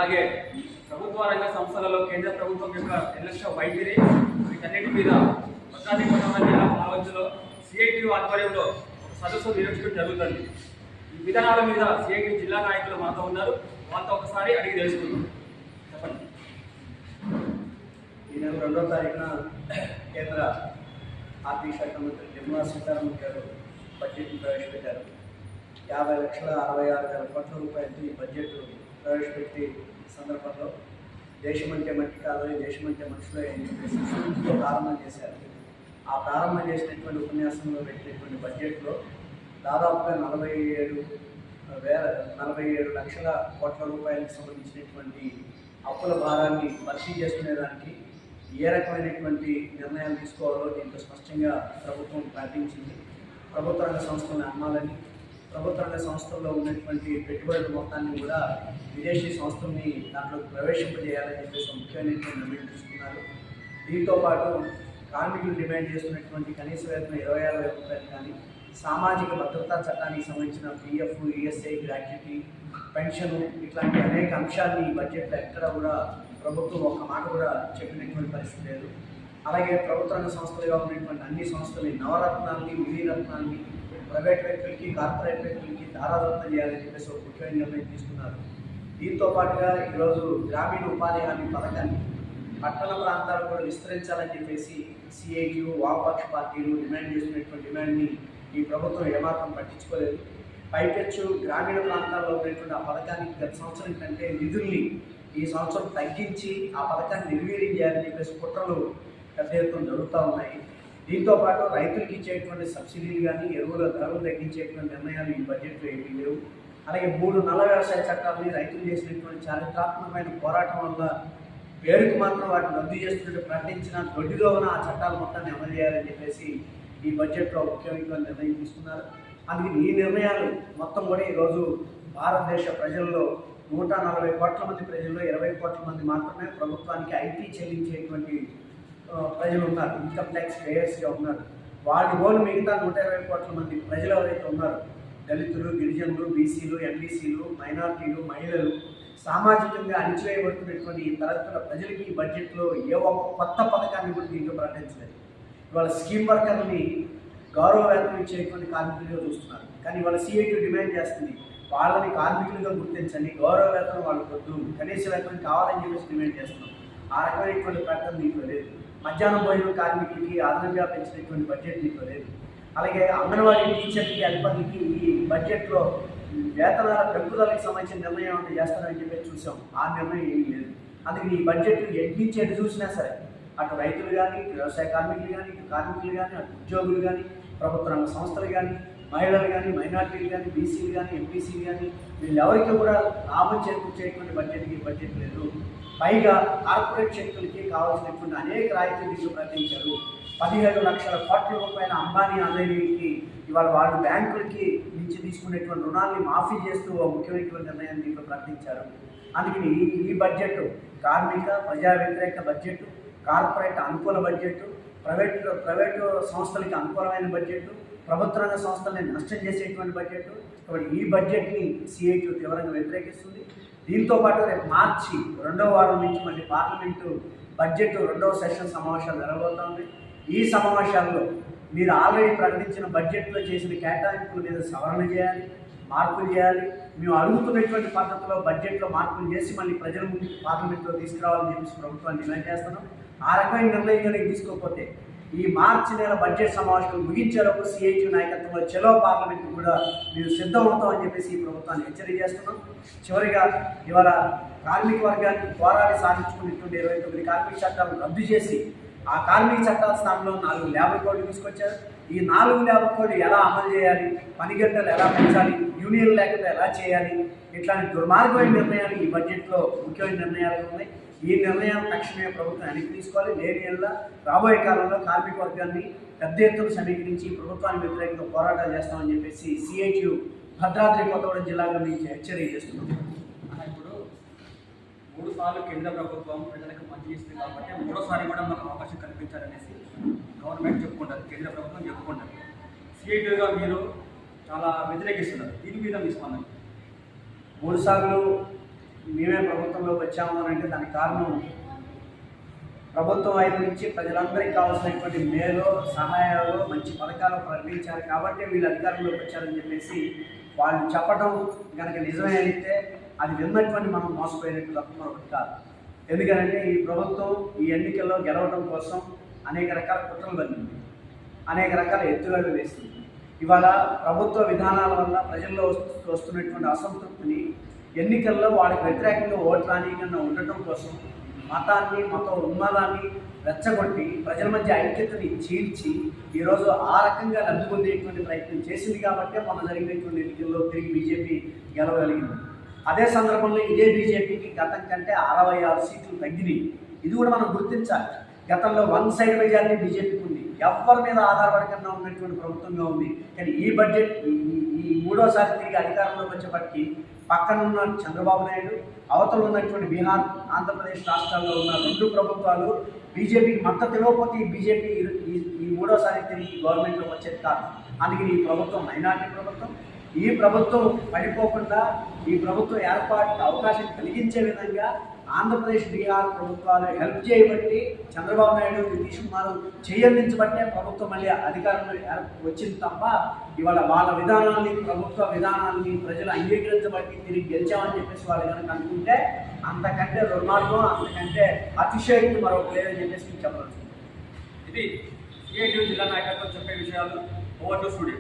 అలాగే ప్రభుత్వ రంగ సంస్థలలో కేంద్ర ప్రభుత్వం యొక్క నిర్లక్ష్య వైఖరి వీటన్నిటి మీద భద్రాద్రి కొత్తగూడెం జిల్లా పాల్వంచలో సిఐటియు ఆధ్వర్యంలో సదస్సు నిర్వహించడం జరుగుతుంది. ఈ విధానాల మీద సిఐటియు జిల్లా నాయకులు మనతో ఉన్నారు. వాళ్ళతో ఒకసారి అడిగి తెలుసుకుందాం. చెప్పండి. ఈ నెల 2వ తారీఖున కేంద్ర ఆర్థిక శాఖ మంత్రి నిర్మలా సీతారామన్ గారు బడ్జెట్ను ప్రవేశపెట్టారు. 50,66,000 కోట్ల రూపాయలతో ఈ బడ్జెట్ ప్రవేశపెట్టే సందర్భంలో దేశమంటే మట్టి కాదు, దేశమంటే మనుషులు అని చెప్పేసి సూచనతో ప్రారంభం చేశారు. ఆ ప్రారంభం చేసినటువంటి ఉపన్యాసంలో పెట్టినటువంటి బడ్జెట్లో దాదాపుగా 47 లక్షల కోట్ల రూపాయలకు సంబంధించినటువంటి అప్పుల భారాన్ని భర్తీ చేసుకునేదానికి ఏ రకమైనటువంటి నిర్ణయాలు తీసుకోవాలో దీంట్లో స్పష్టంగా ప్రభుత్వం ప్రకటించింది. ప్రభుత్వ రంగ సంస్థలను అమ్మాలని, ప్రభుత్వ రంగ సంస్థల్లో ఉన్నటువంటి పెట్టుబడుల మొత్తాన్ని కూడా విదేశీ సంస్థల్ని దాంట్లో ప్రవేశింపజేయాలని చెప్పేసి ముఖ్యమైనటువంటి నిర్ణయం తీసుకున్నారు. దీంతో పాటు కార్మికులు డిమాండ్ చేస్తున్నటువంటి కనీస వేతనం 26,000 రూపాయలు కానీ, సామాజిక భద్రతా చట్టానికి సంబంధించిన పిఎఫ్, ఈఎస్ఐ, గ్రాట్యుటీ, పెన్షన్ ఇట్లాంటి అనేక అంశాలని ఈ బడ్జెట్లో ఎక్కడ కూడా ప్రభుత్వం ఒక్క మాట కూడా చెప్పినటువంటి పరిస్థితి లేదు. అలాగే ప్రభుత్వ రంగ సంస్థలుగా ఉన్నటువంటి అన్ని సంస్థలు నవరత్నాల్ని, విధిరత్నాల్ని ప్రైవేట్ వ్యక్తులకి, కార్పొరేట్ వ్యక్తులకి దారాదత్తం చేయాలని చెప్పేసి ఒక ముఖ్యమైన నిర్ణయం తీసుకున్నారు. దీంతో పాటుగా ఈరోజు గ్రామీణ ఉపాధి హామీ పథకాన్ని పట్టణ ప్రాంతాలు కూడా విస్తరించాలని చెప్పేసి సిఐటియు, వామపక్ష పార్టీలు డిమాండ్ చేస్తున్నటువంటి డిమాండ్ని ఈ ప్రభుత్వం ఏమాత్రం పట్టించుకోలేదు. పైపెచ్చు గ్రామీణ ప్రాంతాల్లో ఉన్నటువంటి ఆ పథకానికి గత సంవత్సరం కంటే నిధుల్ని ఈ సంవత్సరం తగ్గించి ఆ పథకాన్ని నిర్వీర్యం చేయాలని చెప్పేసి కుట్రలు పెద్ద ఎత్తున జరుగుతూ ఉన్నాయి. దీంతోపాటు రైతులకు ఇచ్చేటువంటి సబ్సిడీలు కానీ, ఎరువుల ధరలు తగ్గించేటువంటి నిర్ణయాలు ఈ బడ్జెట్లో ఏమీ లేవు. అలాగే 3 నల్ల వ్యవసాయ చట్టాలని రైతులు చేసినటువంటి చారిత్రాత్మకమైన పోరాటం వల్ల పేరుకు మాత్రం వాటిని రద్దు చేస్తున్నట్టు ప్రకటించిన దొడ్డిలోన ఆ చట్టాలు మొత్తాన్ని అమలు చేయాలని చెప్పేసి ఈ బడ్జెట్లో ముఖ్యమైన నిర్ణయం తీసుకున్నారు. అందుకని ఈ నిర్ణయాలు మొత్తం కూడా ఈరోజు భారతదేశ ప్రజల్లో 140 కోట్ల మంది ప్రజల్లో 20 కోట్ల మంది మాత్రమే ప్రభుత్వానికి ఐటీ చెల్లించేటువంటి ప్రజలు ఉన్నారు, ఇన్కమ్ ట్యాక్స్ పేయర్స్గా ఉన్నారు. వాటి పోలు మిగతా 120 కోట్ల మంది ప్రజలు ఎవరైతే ఉన్నారు, దళితులు, గిరిజనులు, బీసీలు, ఎంబీసీలు, మైనార్టీలు, మహిళలు, సామాజికంగా అణిచివేయబడుతున్నటువంటి ఈ తరగతుల ప్రజలకి ఈ బడ్జెట్లో ఏ ఒక్క కొత్త పథకాన్ని కూడా దీంట్లో ప్రకటించలేదు. ఇవాళ స్కీమ్ వర్కర్ని గౌరవ వేతనం ఇచ్చేటువంటి కార్మికులుగా చూస్తున్నారు. కానీ ఇవాళ సిఐటి డిమాండ్ చేస్తుంది, వాళ్ళని కార్మికులుగా గుర్తించండి, గౌరవ వేతనం వాళ్ళకి వద్దు, కనీస వేతనం కావాలని చెప్పేసి డిమాండ్ చేస్తున్నాం. ఆ రకమైనటువంటి ప్రకటన దీంట్లో లేదు. మధ్యాహ్నం భోజనం కార్మికులకి అదనంగా పెంచినటువంటి బడ్జెట్ దీంట్లో లేదు. అలాగే అంగన్వాడీ టీచర్లకి, అధిపతులకి ఈ బడ్జెట్లో వేతనాల పెంపుదలకు సంబంధించిన నిర్ణయం అంటే చేస్తారని చెప్పి చూసాం. ఆ నిర్ణయం ఏమీ లేదు. అందుకని ఈ బడ్జెట్ ఎడ్మించి ఎటు చూసినా సరే, అటు రైతులు కానీ, ఇటు వ్యవసాయ కార్మికులు కానీ, ఇటు కార్మికులు కానీ, అటు ఉద్యోగులు కానీ, ప్రభుత్వ రంగ సంస్థలు కానీ, మహిళలు కానీ, మైనార్టీలు కానీ, బీసీలు కానీ, ఎంపీసీలు కానీ, వీళ్ళెవరికి కూడా లాభం చేకూర్చేటువంటి బడ్జెట్ లేదు. పైగా కార్పొరేట్ శక్తులకి కావాల్సినటువంటి అనేక రాయితీలు ప్రకటించారు. 17 లక్షల కోట్ల రూపాయల అంబానీ అదానీకి ఇవాళ వాళ్ళు బ్యాంకులకి నుంచి తీసుకునేటువంటి రుణాలని మాఫీ చేస్తూ ముఖ్యమైనటువంటి నిర్ణయాన్ని దీంట్లో ప్రకటించారు. అందుకని ఈ బడ్జెట్ కార్మిక, ప్రజా వ్యతిరేక బడ్జెట్, కార్పొరేట్ అనుకూల బడ్జెట్, ప్రైవేటు సంస్థలకి అనుకూలమైన బడ్జెట్, ప్రభుత్వ రంగ సంస్థల్ని నష్టం చేసేటువంటి బడ్జెట్. కాబట్టి ఈ బడ్జెట్ని సిఐటియు తీవ్రంగా వ్యతిరేకిస్తుంది. దీంతోపాటు రేపు మార్చి 2వ వారం నుంచి మళ్ళీ పార్లమెంటు బడ్జెట్ 2వ సెషన్ సమావేశాలు జరగబోతోంది. ఈ సమావేశాల్లో మీరు ఆల్రెడీ ప్రకటించిన బడ్జెట్లో చేసిన కేటాయింపుల మీద సవరణ చేయాలి, మార్పులు చేయాలి. మేము అడుగుతున్నటువంటి పద్ధతిలో బడ్జెట్లో మార్పులు చేసి మళ్ళీ ప్రజల ముందు పార్లమెంట్లో తీసుకురావాలని చెప్పేసి ప్రభుత్వాన్ని డిమాండ్ చేస్తున్నాం. ఆ రకమైన నిర్ణయం కనుక తీసుకోకపోతే ఈ మార్చి నెల బడ్జెట్ సమావేశాలు ముగించేలోపు సిఐటి నాయకత్వంలో చలో పార్లమెంట్ కూడా మీరు సిద్ధమవుతామని చెప్పేసి ఈ ప్రభుత్వాన్ని హెచ్చరిక చేస్తున్నాం. చివరిగా ఇవాళ కార్మిక వర్గానికి పోరాడి సాధించుకున్నటువంటి 29 కార్మిక చట్టాలను రద్దు చేసి ఆ కార్మిక చట్టాల స్థానంలో 4 లేబర్ కోడ్లు తీసుకొచ్చారు. ఈ 4 లేబర్ కోడ్లు ఎలా అమలు చేయాలి, పని గంటలు ఎలా పెంచాలి, యూనియన్ లేకుండా ఎలా చేయాలి, ఇట్లాంటి దుర్మార్గమైన నిర్ణయాలు ఈ బడ్జెట్లో ముఖ్యమైన నిర్ణయాలు ఉన్నాయి. ఈ నిర్ణయాలు తక్షణమే ప్రభుత్వం వెనక్కి తీసుకోవాలి. లేని వల్ల రాబోయే కాలంలో కార్మిక వర్గాన్ని పెద్ద ఎత్తున సమీకరించి ప్రభుత్వానికి వ్యతిరేకంగా పోరాటాలు చేస్తామని చెప్పేసి సిఐటియు భద్రాద్రి కొత్తగూడెం జిల్లా నుంచి హెచ్చరిక చేస్తున్నాం. ఇప్పుడు 3 సార్లు కేంద్ర ప్రభుత్వం ప్రజలకు మంచి చేస్తుంది కాబట్టి 3వ కూడా మాకు అవకాశం కల్పించాలనేసి గవర్నమెంట్ చెప్పుకుంటారు, కేంద్ర ప్రభుత్వం చెప్పుకుంటారు. సిఐటియుగా మీరు చాలా వ్యతిరేకిస్తున్నారు. దీని మీద మీ స్పందన? 3 సార్లు మేమే ప్రభుత్వంలోకి వచ్చాము అని అంటే దానికి కారణం ప్రభుత్వం వైపు నుంచి ప్రజలందరికీ కావాల్సినటువంటి మేలు సహాయాలు మంచి పథకాలు ప్రకటించారు కాబట్టి వీళ్ళు అధికారంలోకి వచ్చారని చెప్పేసి వాళ్ళు చెప్పడం కనుక నిజమే అయితే అది విన్నటువంటి మనం మోసపోయినట్టు తప్ప మరొకటి కాదు. ఎందుకంటే ఈ ప్రభుత్వం ఈ ఎన్నికల్లో గెలవడం కోసం అనేక రకాల కుట్రలు పడింది, అనేక రకాల ఎత్తుగడలు వేస్తుంది. ఇవాళ ప్రభుత్వ విధానాల వల్ల ప్రజల్లో వస్తున్నటువంటి అసంతృప్తిని ఎన్నికల్లో వాళ్ళకి వ్యతిరేకంగా ఓటు రానియకుండా ఉండటం కోసం మతాన్ని మత ఉన్మాదాన్ని రెచ్చగొట్టి ప్రజల మధ్య ఐక్యతని చీల్చి ఈరోజు ఆ రకంగా లబ్ధి పొందేటువంటి ప్రయత్నం చేసింది కాబట్టి మొన్న జరిగినటువంటి ఎన్నికల్లో తిరిగి బీజేపీ గెలవగలిగింది. అదే సందర్భంలో ఇదే బీజేపీకి గతం కంటే 66 సీట్లు తగ్గినాయి. ఇది కూడా మనం గుర్తించాలి. గతంలో 1 సైడ్ మెజారిటీ బీజేపీకి ఉంది, ఎవరి మీద ఆధారపడకుండా ఉన్నటువంటి ప్రభుత్వంగా ఉంది. కానీ ఈ బడ్జెట్ ఈ మూడోసారి తిరిగి అధికారంలోకి వచ్చేప్పటికీ పక్కనున్న చంద్రబాబు నాయుడు, అవతల ఉన్నటువంటి బీహార్, ఆంధ్రప్రదేశ్ రాష్ట్రాల్లో ఉన్న 2 ప్రభుత్వాలు బీజేపీకి మద్దతు ఇవ్వకపోతే ఈ బీజేపీ ఈ మూడోసారి తిరిగి గవర్నమెంట్లోకి వచ్చేది కాదు. అందుకని ఈ ప్రభుత్వం మైనార్టీ ప్రభుత్వం. ఈ ప్రభుత్వం పడిపోకుండా ఈ ప్రభుత్వం ఏర్పాటుకు అవకాశం కలిగించే విధంగా ఆంధ్రప్రదేశ్ బీహార్ ప్రభుత్వాలు హెల్ప్ చేయబట్టి చంద్రబాబు నాయుడు నితీష్ కుమార్ చేయందించబట్టే ప్రభుత్వం మళ్ళీ అధికారంలో వచ్చింది తప్ప ఇవాళ వాళ్ళ విధానాన్ని ప్రభుత్వ విధానాన్ని ప్రజలు అంగీకరించబట్టి తిరిగి గెలిచామని చెప్పేసి వాళ్ళు కనుక అనుకుంటే అంతకంటే దుర్మార్గం, అంతకంటే అతిశయోక్తి మరొకటి లేదని చెప్పేసి చెప్పవచ్చు. ఇది సిఐటియు జిల్లా నాయకత్వం చెప్పే విషయాలు. Over to studio.